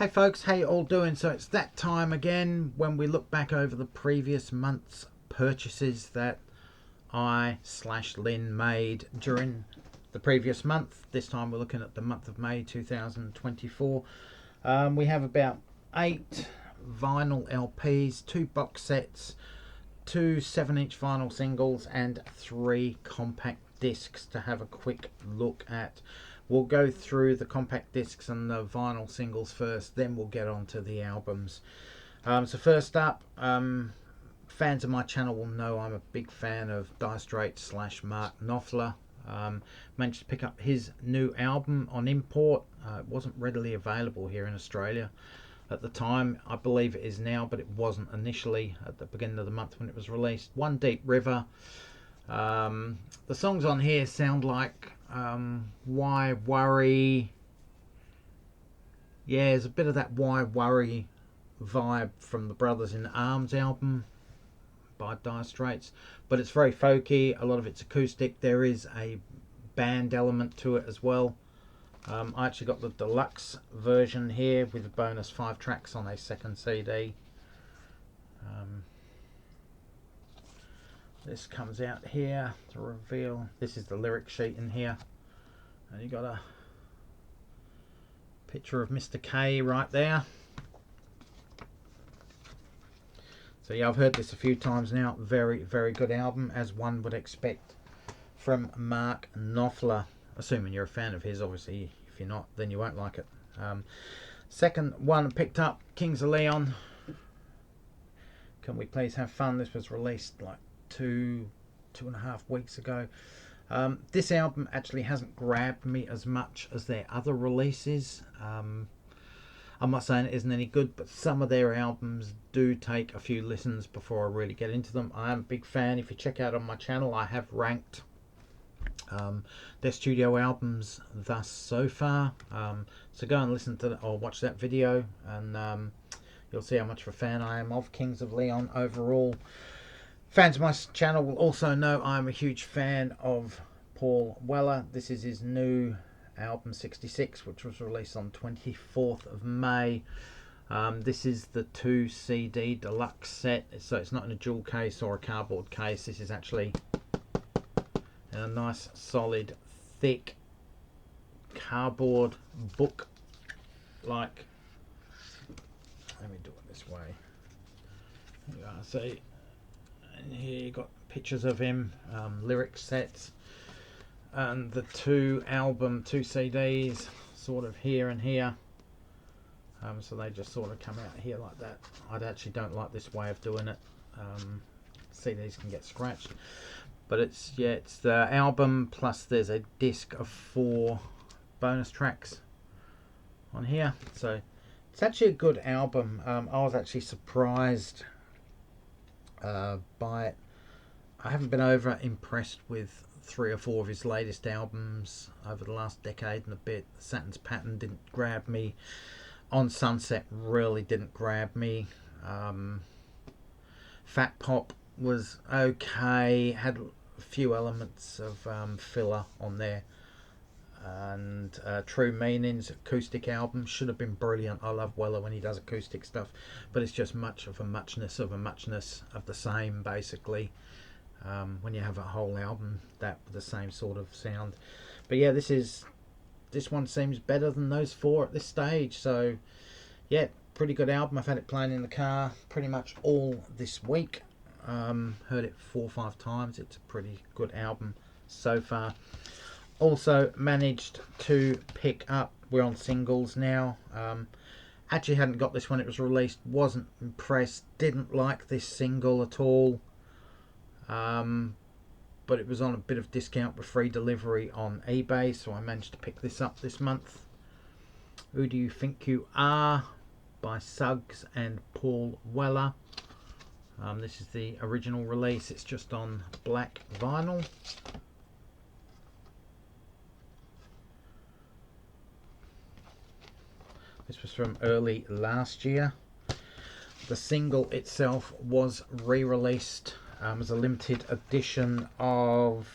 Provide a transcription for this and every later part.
Hey folks, how you all doing? So it's that time again when we look back over the previous month's purchases that I/Lynne made during the previous month. This time we're looking at the month of May 2024. We have about 8 vinyl LPs, 2 box sets, 2 7-inch vinyl singles and 3 compact discs to have a quick look at. We'll go through the compact discs and the vinyl singles first, then we'll get on to the albums. So first up, fans of my channel will know I'm a big fan of Dire Straits / Mark Knopfler. Managed to pick up his new album on import. It wasn't readily available here in Australia at the time. I believe it is now, but it wasn't initially at the beginning of the month when it was released. One Deep River. The songs on here sound like Why Worry. Yeah, there's a bit of that Why Worry vibe from the Brothers in Arms album by Dire Straits, but it's very folky. A lot of it's acoustic. There is a band element to it as well. I actually got the deluxe version here with a bonus 5 tracks on a second CD. This comes out here to reveal. This is the lyric sheet in here, and you got a picture of Mr. K right there. So yeah, I've heard this a few times now. Very, very good album, as one would expect from Mark Knopfler. Assuming you're a fan of his, obviously. If you're not, then you won't like it. Second one picked up, Kings of Leon. Can We Please Have Fun? This was released like 2.5 weeks ago. This album actually hasn't grabbed me as much as their other releases. I'm not saying it isn't any good, but some of their albums do take a few listens before I really get into them. I am a big fan. If you check out on my channel, I have ranked their studio albums thus so far. So go and listen to that or watch that video, and you'll see how much of a fan I am of Kings of Leon overall. Fans of my channel will also know I'm a huge fan of Paul Weller. This is his new album 66, which was released on 24th of May. This is the 2 CD deluxe set, so it's not in a jewel case or a cardboard case. This is actually in a nice solid thick cardboard book like. Let me do it this way. You are, see, and here you got pictures of him, lyric sets, and the 2 CDs sort of here and here. So they just sort of come out here like that. I actually don't like this way of doing it. CDs can get scratched, but it's the album plus there's a disc of 4 bonus tracks on here. So it's actually a good album. I was actually surprised by it. I haven't been over impressed with 3 or 4 of his latest albums over the last decade and a bit. Saturn's Pattern didn't grab me. On Sunset really didn't grab me. Fat Pop was okay, had a few elements of filler on there, and True Meanings acoustic album should have been brilliant. I love Weller when he does acoustic stuff, but it's just much of a muchness of the same, basically. When you have a whole album that with the same sort of sound. But yeah, this one seems better than those 4 at this stage. So yeah, pretty good album. I've had it playing in the car pretty much all this week. Heard it 4 or 5 times. It's a pretty good album so far. Also managed to pick up, we're on singles now. Actually hadn't got this when it was released. Wasn't impressed. Didn't like this single at all. But it was on a bit of discount with free delivery on eBay, so I managed to pick this up this month. Who Do You Think You Are by Suggs and Paul Weller. This is the original release. It's just on black vinyl. This was from early last year. The single itself was re-released as a limited edition of,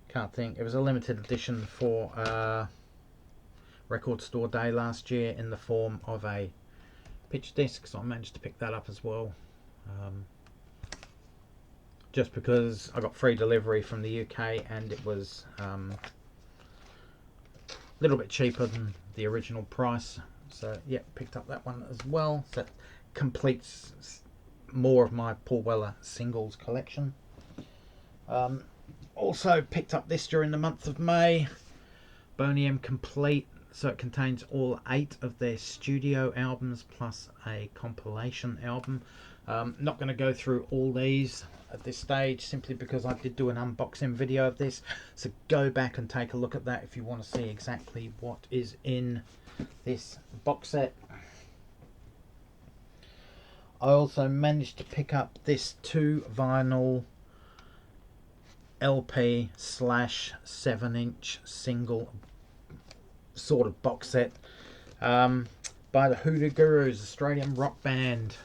can't think, it was a limited edition for record store day last year in the form of a picture disc, so I managed to pick that up as well. Just because I got free delivery from the UK and it was a little bit cheaper than the original price. So yeah, picked up that one as well. So that completes more of my Paul Weller singles collection. Also picked up this during the month of May, Boney M Complete. So it contains all 8 of their studio albums plus a compilation album. Not going to go through all these at this stage simply because I did do an unboxing video of this. So go back and take a look at that if you want to see exactly what is in this box set. I also managed to pick up this 2 vinyl LP / 7-inch single sort of box set by the Hoodoo Gurus, Australian rock band.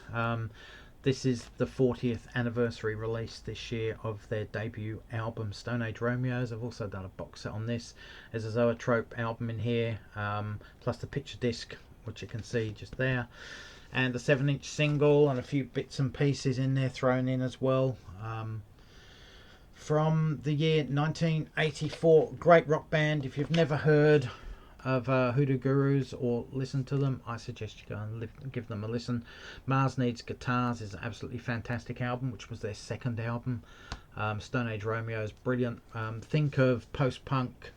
This is the 40th anniversary release this year of their debut album Stone Age Romeos. I've also done a box set on this. There's a Zoetrope album in here, plus the picture disc, which you can see just there, and the 7-inch single and a few bits and pieces in there thrown in as well. From the year 1984, great rock band. If you've never heard of Hoodoo Gurus or listened to them, I suggest you go and give them a listen. Mars Needs Guitars is an absolutely fantastic album, which was their 2nd album. Stone Age Romeo is brilliant. Think of post-punk,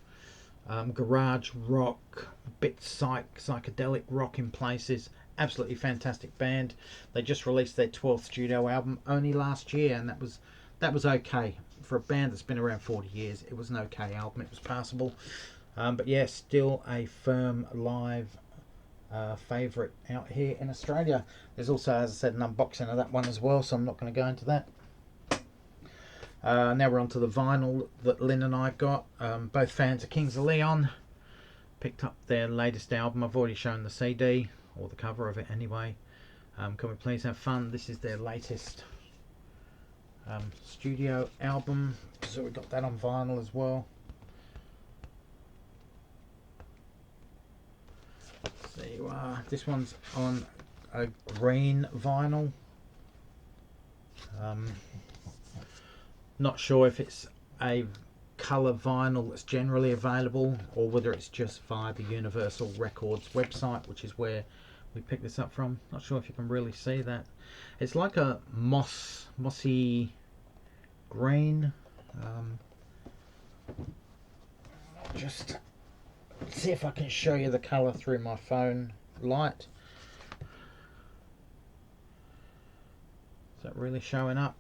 garage rock, bit psychedelic rock in places. Absolutely fantastic band. They just released their 12th studio album only last year, and that was okay for a band that's been around 40 years. It was an okay album. It was passable. But yeah, still a firm live favourite out here in Australia. There's also, as I said, an unboxing of that one as well, so I'm not going to go into that. Now we're on to the vinyl that Lynne and I got. Both fans of Kings of Leon. Picked up their latest album. I've already shown the CD, or the cover of it anyway. Can we please have fun? This is their latest studio album, so we got that on vinyl as well. There you are. This one's on a green vinyl. Not sure if it's a colour vinyl that's generally available or whether it's just via the Universal Records website, which is where we picked this up from. Not sure if you can really see that. It's like a mossy green. Just see if I can show you the colour through my phone light. Is that really showing up?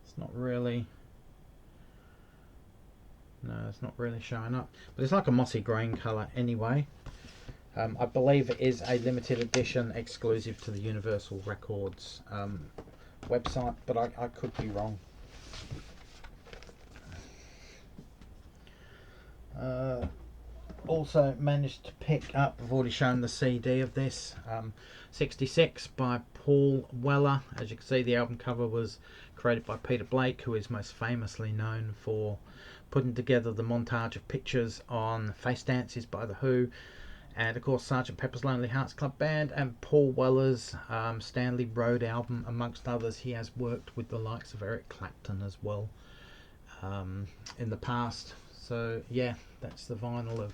It's not really. No, it's not really showing up. But it's like a mossy green colour anyway. I believe it is a limited edition exclusive to the Universal Records website, but I could be wrong. Also managed to pick up, I've already shown the CD of this, 66 by Paul Weller. As you can see, the album cover was created by Peter Blake, who is most famously known for putting together the montage of pictures on Face Dances by The Who, and of course Sgt. Pepper's Lonely Hearts Club Band, and Paul Weller's Stanley Road album, amongst others. He has worked with the likes of Eric Clapton as well in the past. So yeah, that's the vinyl of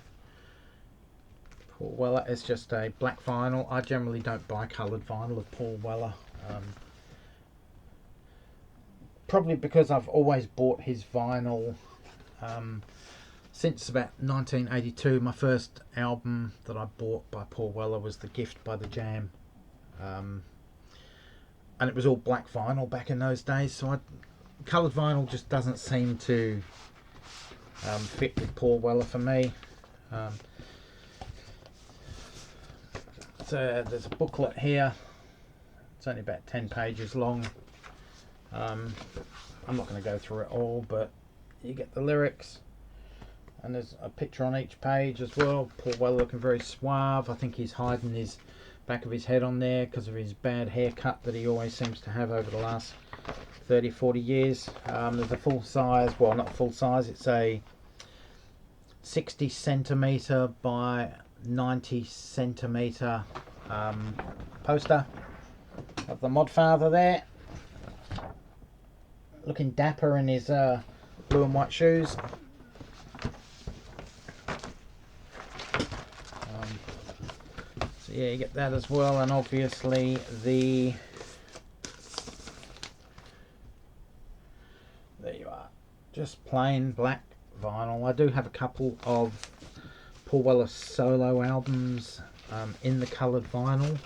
Paul Weller. It's just a black vinyl. I generally don't buy coloured vinyl of Paul Weller, probably because I've always bought his vinyl since about 1982. My first album that I bought by Paul Weller was The Gift by The Jam, and it was all black vinyl back in those days, so coloured vinyl just doesn't seem to fit with Paul Weller for me. So there's a booklet here. It's only about 10 pages long. I'm not going to go through it all, but you get the lyrics, and there's a picture on each page as well. Paul Weller looking very suave. I think he's hiding his back of his head on there because of his bad haircut that he always seems to have over the last 30-40 years. There's a full size, well, not full size, it's a 60 centimeter by 90 centimeter poster of the Modfather there, looking dapper in his blue and white shoes. So yeah, you get that as well, and obviously the, there you are, just plain black vinyl. I do have a couple of Paul Weller solo albums in the coloured vinyl,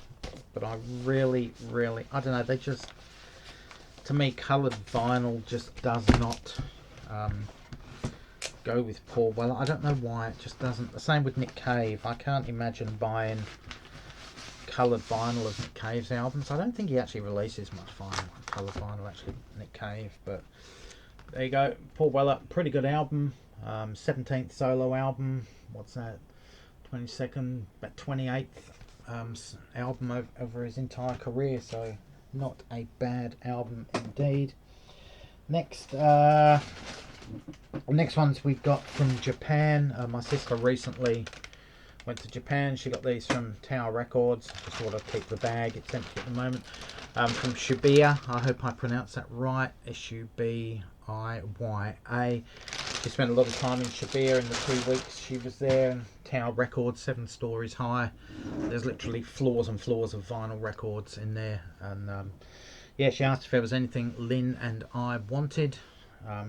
but I really, I don't know, they just, to me, coloured vinyl just does not go with Paul Weller. I don't know why, it just doesn't. The same with Nick Cave. I can't imagine buying coloured vinyl of Nick Cave's albums. I don't think he actually releases much coloured vinyl, actually, Nick Cave, but there you go. Paul Weller, pretty good album. 17th solo album. What's that? 22nd, about 28th album over his entire career, so not a bad album indeed. Next ones we've got from Japan. My sister recently went to Japan. She got these from Tower Records. Just sort of keep the bag, it's empty at the moment. From Shibuya, I hope I pronounced that right, Shibuya. She spent a lot of time in Shibuya in the 2 weeks she was there, and Tower Records, 7 stories high. There's literally floors and floors of vinyl records in there, and yeah, she asked if there was anything Lynne and I wanted,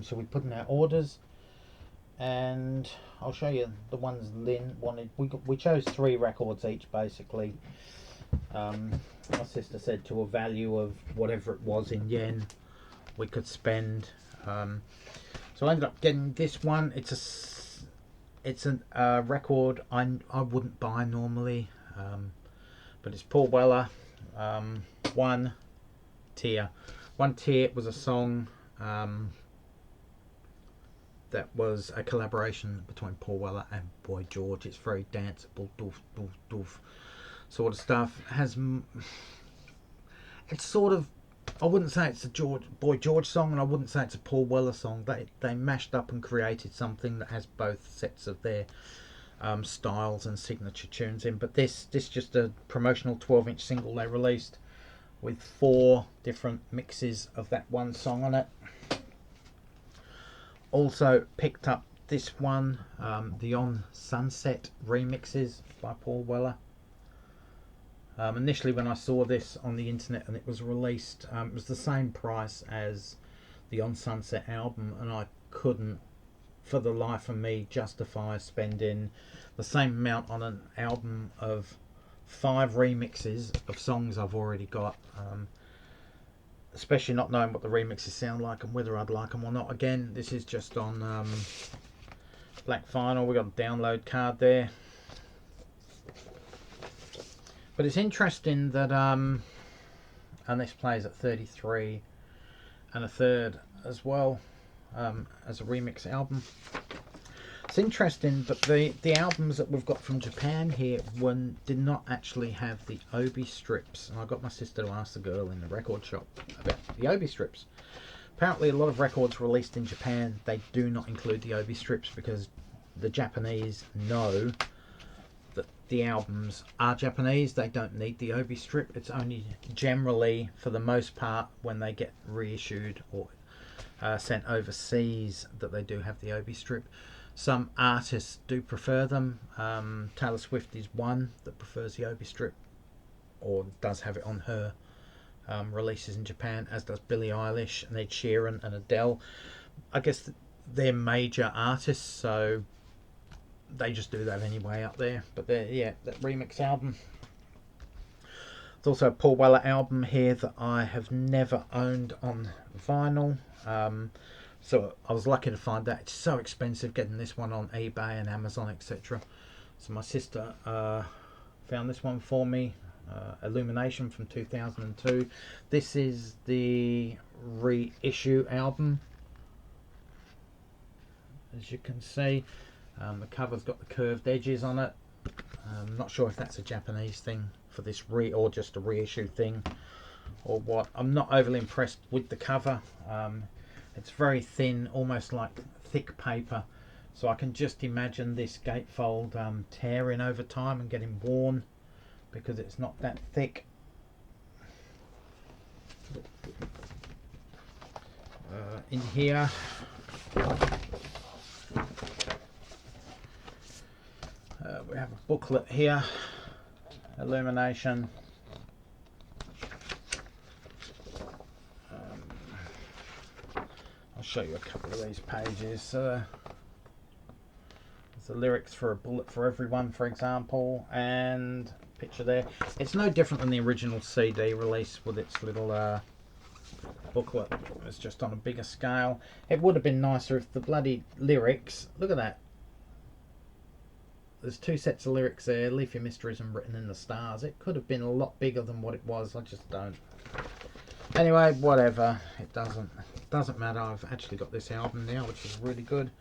so we put in our orders, and I'll show you the ones Lynne wanted. We chose 3 records each, basically. My sister said to a value of whatever it was in yen we could spend. So I ended up getting this one. It's a record I wouldn't buy normally, but it's Paul Weller. One Tear was a song that was a collaboration between Paul Weller and Boy George. It's very danceable, doof doof doof sort of stuff. It's sort of, I wouldn't say it's a Boy George song, and I wouldn't say it's a Paul Weller song. They mashed up and created something that has both sets of their styles and signature tunes in. But this just a promotional 12-inch single they released with 4 different mixes of that one song on it. Also picked up this one, the On Sunset remixes by Paul Weller. Initially when I saw this on the internet and it was released, it was the same price as the On Sunset album, and I couldn't for the life of me justify spending the same amount on an album of 5 remixes of songs I've already got, especially not knowing what the remixes sound like and whether I'd like them or not. Again, this is just on black vinyl. We got a download card there. But it's interesting that, and this plays at 33 1/3 as well, as a remix album. It's interesting, but the albums that we've got from Japan here did not actually have the Obi strips. And I got my sister to ask the girl in the record shop about the Obi strips. Apparently a lot of records released in Japan, they do not include the Obi strips because the Japanese know that the albums are Japanese. They don't need the Obi strip. It's only generally, for the most part, when they get reissued or sent overseas that they do have the Obi strip. Some artists do prefer them. Taylor Swift is one that prefers the Obi strip, or does have it on her releases in Japan, as does Billie Eilish and Ed Sheeran and Adele. I guess they're major artists, so they just do that anyway up there. But yeah, that remix album. There's also a Paul Weller album here that I have never owned on vinyl. So I was lucky to find that. It's so expensive getting this one on eBay and Amazon, etc. So my sister found this one for me. Illumination from 2002. This is the reissue album. As you can see, the cover's got the curved edges on it. I'm not sure if that's a Japanese thing for this or just a reissue thing or what. I'm not overly impressed with the cover. It's very thin, almost like thick paper. So I can just imagine this gatefold tearing over time and getting worn because it's not that thick. In here, we have a booklet here, illumination. I'll show you a couple of these pages. There's the lyrics for A Bullet for Everyone, for example, and picture there. It's no different than the original CD release with its little booklet. It's just on a bigger scale. It would have been nicer if the bloody lyrics, look at that. There's 2 sets of lyrics there. Leave Your Mysteries and Written in the Stars. It could have been a lot bigger than what it was. I just don't. Anyway, whatever. It doesn't matter. I've actually got this album now, which is really good.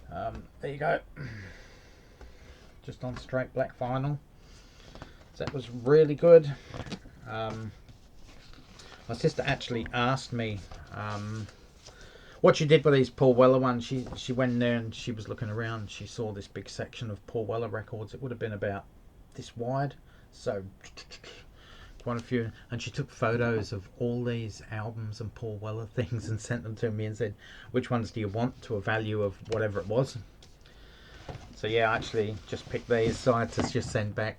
There you go. Just on straight black vinyl. So that was really good. My sister actually asked me what she did with these Paul Weller ones. She went in there and she was looking around. She saw this big section of Paul Weller records. It would have been about this wide, so quite a few. And she took photos of all these albums and Paul Weller things and sent them to me and said, which ones do you want, to a value of whatever it was. So yeah, I actually just picked these. So I had to just send back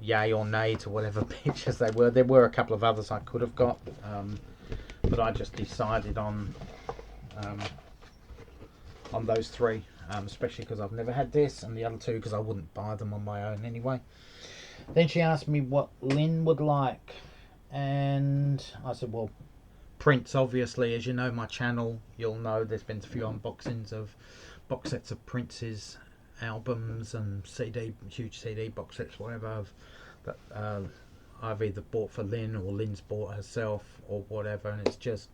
yay or nay to whatever pictures they were. There were a couple of others I could have got, but I just decided on those 3, especially because I've never had this, and the other 2 because I wouldn't buy them on my own anyway. Then she asked me what Lynne would like, and I said, well, Prince, obviously. As you know my channel, you'll know there's been a few unboxings of box sets of Prince's albums and huge CD box sets, whatever, that I've either bought for Lynne or Lynne's bought herself or whatever. And it's just,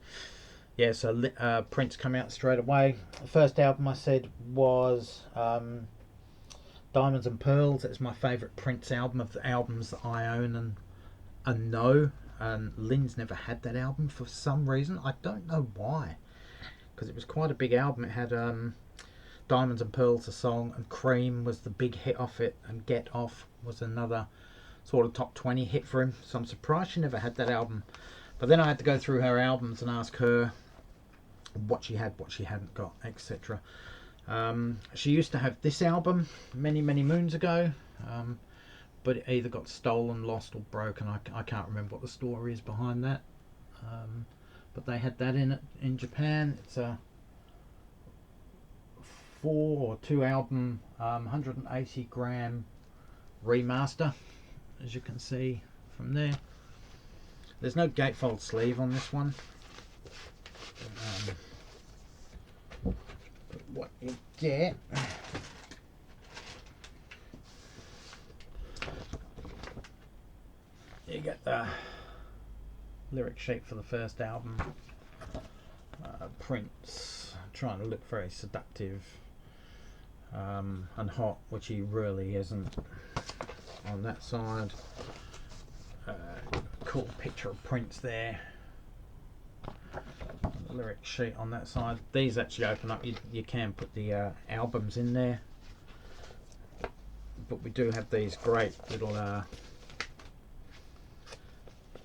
yeah, so Prince come out straight away. The first album I said was Diamonds and Pearls. It's my favourite Prince album of the albums that I own and know. And Lynne's never had that album for some reason. I don't know why, because it was quite a big album. It had Diamonds and Pearls, a song, and Cream was the big hit off it, and Get Off was another sort of top 20 hit for him. So I'm surprised she never had that album. But then I had to go through her albums and ask her what she had, what she hadn't got, etc. She used to have this album many moons ago, but it either got stolen, lost, or broken. I can't remember what the story is behind that. But they had that in it in Japan. It's a 4 or 2 album 180 gram remaster, as you can see from there. There's no gatefold sleeve on this one. But what you get, you get the lyric sheet for the first album. Prince trying to look very seductive and hot, which he really isn't on that side. Cool picture of Prince there. The lyric sheet on that side. These actually open up. You can put the albums in there, but we do have these great little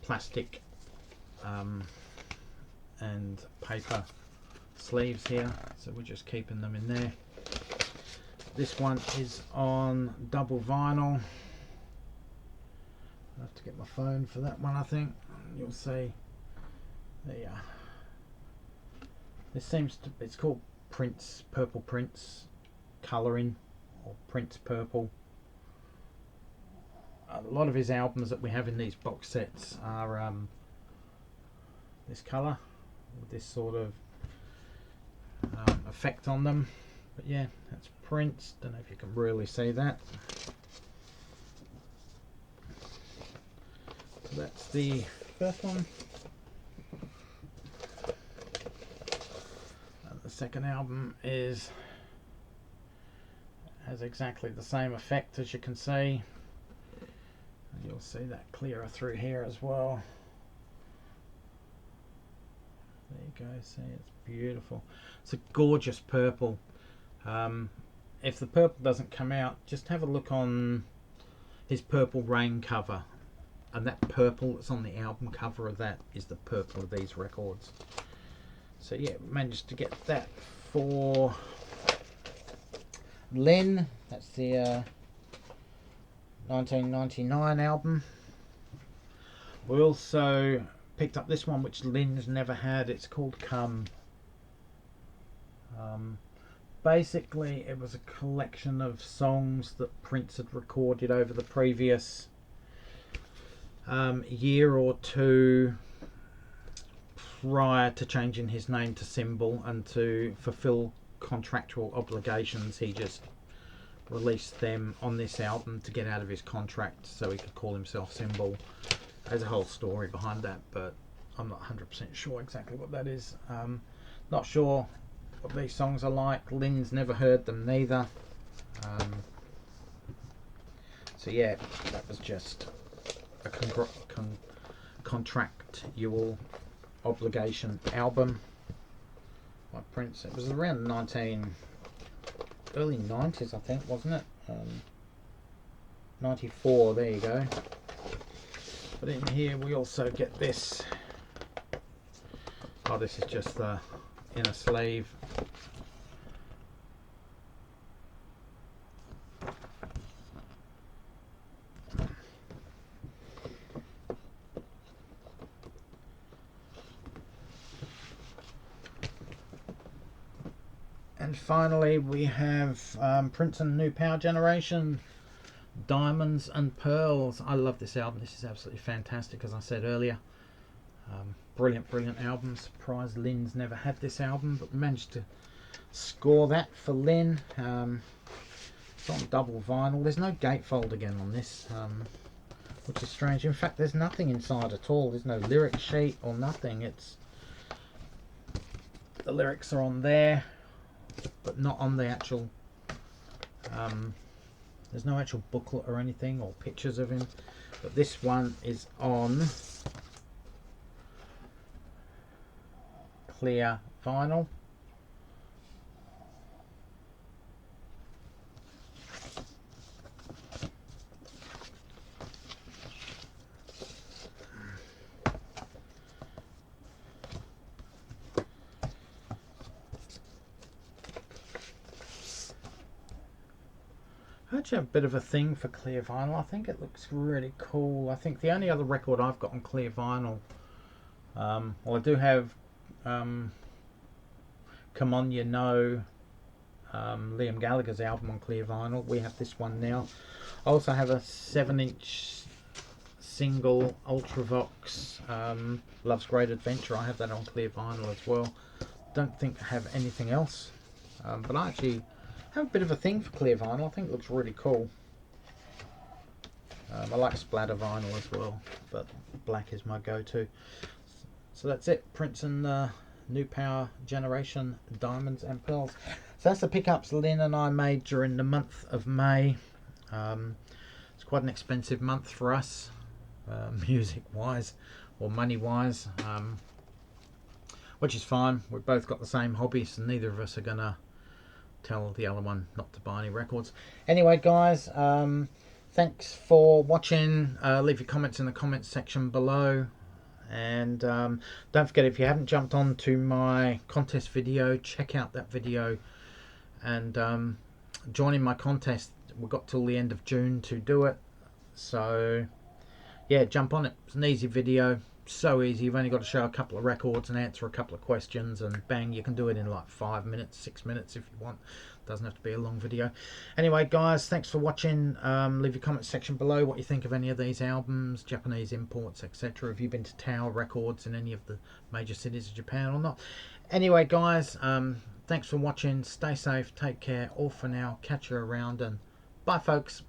plastic and paper sleeves here, so we're just keeping them in there. This one is on double vinyl. I have to get my phone for that one, I think. You'll see. There you are. This seems to, it's called Prince, Purple Prince colouring, or Prince Purple. A lot of his albums that we have in these box sets are this colour, with this sort of effect on them. But yeah, that's Prince. Don't know if you can really see that. So that's the first one. And the second album has exactly the same effect, as you can see. And you'll see that clearer through here as well. There you go, see, it's beautiful. It's a gorgeous purple. If the purple doesn't come out, just have a look on his Purple Rain cover, and that purple that's on the album cover of that is the purple of these records. So yeah, managed to get that for Lynne. That's the 1999 album. We also picked up this one, which Lynne's never had. It's called Come. Basically, it was a collection of songs that Prince had recorded over the previous year or two prior to changing his name to Symbol, and to fulfill contractual obligations he just released them on this album to get out of his contract so he could call himself Symbol. There's a whole story behind that, but I'm not 100% sure exactly what that is. Not sure what these songs are like. Lynne's never heard them neither. So yeah, that was just a contractual obligation album by Prince. It was around early 90s, I think, wasn't it? 94, there you go. But in here we also get this. Oh, this is just the inner sleeve. And finally we have Prince and New Power Generation, Diamonds and Pearls. I love this album. This is absolutely fantastic, as I said earlier. Brilliant album. Surprised Lynne's never had this album, but managed to score that for Lynne. It's on double vinyl. There's no gatefold again on this, which is strange. In fact, there's nothing inside at all. There's no lyric sheet or nothing. It's the lyrics are on there, but not on the actual there's no actual booklet or anything or pictures of him, but this one is on clear vinyl. I actually have a bit of a thing for clear vinyl. I think it looks really cool. I think the only other record I've got on clear vinyl, well, I do have Come On You Know, Liam Gallagher's album on clear vinyl. We have this one now. I also have a 7-inch single Ultravox, Love's Great Adventure. I have that on clear vinyl as well. Don't think I have anything else, but I actually have a bit of a thing for clear vinyl. I think it looks really cool. I like splatter vinyl as well, but black is my go-to. So that's it, Prince and New Power Generation, Diamonds and Pearls. So that's the pickups Lynne and I made during the month of May. It's quite an expensive month for us, music wise or money wise, which is fine. We've both got the same hobbies and neither of us are gonna tell the other one not to buy any records. Anyway guys, thanks for watching. Leave your comments in the comments section below, and don't forget, if you haven't jumped on to my contest video, check out that video and join in my contest. We've got till the end of June to do it, so yeah, jump on it. It's an easy video, so easy. You've only got to show a couple of records and answer a couple of questions, and bang, you can do it in like 5 minutes, 6 minutes if you want. Doesn't have to be a long video. Anyway guys, thanks for watching. Leave your comment section below what you think of any of these albums, Japanese imports, etc. Have you been to Tower Records in any of the major cities of Japan or not? Anyway guys, thanks for watching. Stay safe, take care, all for now. Catch you around, and bye folks.